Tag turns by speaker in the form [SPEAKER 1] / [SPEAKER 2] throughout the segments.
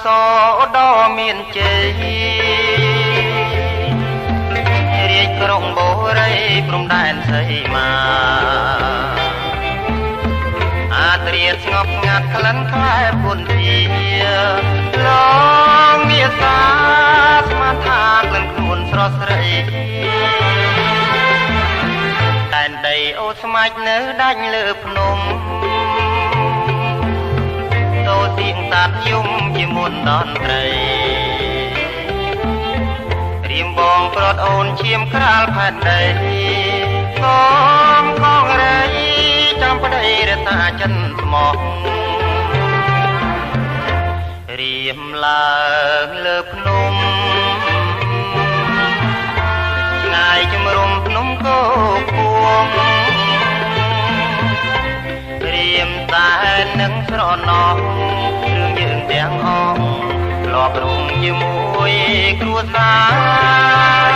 [SPEAKER 1] សដ៏មានជ័យរាជក្រុងបូរីព្រំដែនសីមាអាត្រៀតស្ងប់ស្ងាត់ក្លិនខ្លែពុនជាឡងមាសាស្មានថាក្លិនខ្លួនស្រស់ស្រីតែនដីអូស្មាច់នៅដាច់លើភ្នំតោសៀងតាត់យំជាមុនតន្ត្រីរៀមបងប្រត់អូនឈាមក្រាលផែនដីសូមខងរៃចាំប្តីរតាចិនស្មោះរៀមឡើងលើភ្នំឆ្ងាយជំរុំភ្នំគោពួងរៀមតែនឹងស្រណោះរឿងយើងទាំងអស់ធ្លាប់រងជាមួយគ្រួសារ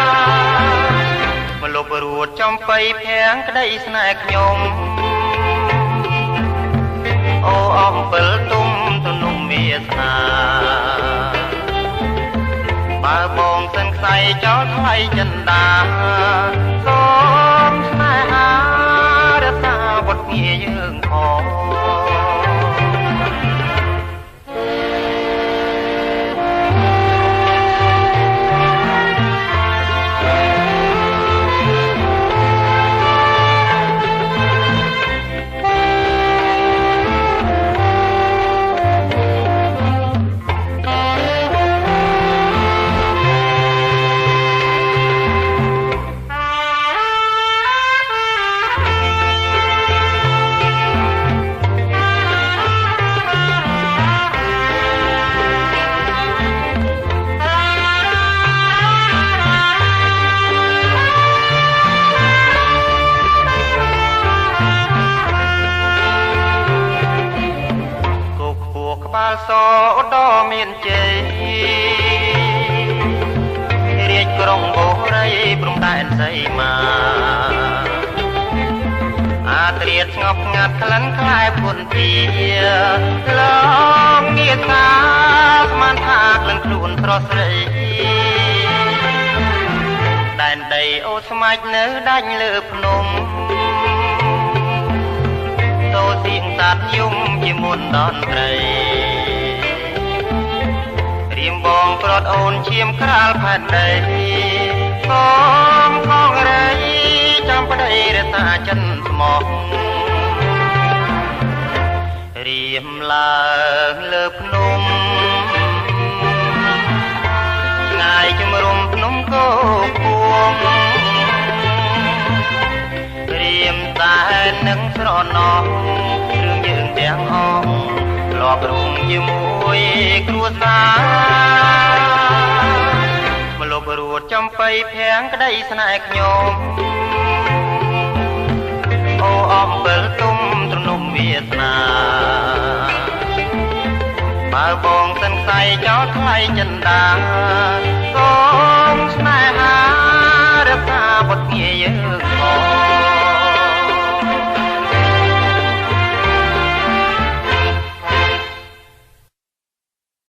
[SPEAKER 1] មកលុបរួតចំបៃភាំងក្តីស្នេហ៍ខ្ញុំអូអំពិលទុំទំនុំវាសនាបើបងសិនខ្សែចោលថ្លៃចិនដាសូមស្នេហារសាវត្តងារយើងផងសដ៏មានជ័យរាជក្រុងបូរីព្រំដែនសីមាអាត្រៀតស្ងប់ស្ងាត់ក្លិនខ្លែពុនជាឡងងាសាស្មានថាក្លិនខ្លួនស្រស់ស្រីដែនដីអូស្មាច់នៅដាច់លើភ្នំតោសៀងតាត់យំជាមុនតន្ត្រីរៀមបងប្រត់អូនឈាមក្រាលផែនដីសូមខងរៃចាំប្តីរតាចិនស្មោះរៀមឡើងលើភ្នំឆ្ងាយជំរុំភ្នំគោពួងរៀមតែនឹងស្រណោះរឿងយើងទាំងអស់ធ្លាប់រងជាមួយគ្រួសារមកលុបរួតចំបៃភាំងក្តីស្នេហ៍ខ្ញុំអូអំពិលទុំទំនុំវាសនាបើបងសិនខ្សែចោលថ្លៃចិនដាសូមស្នេហារក្សាបុត្រងារយើងផង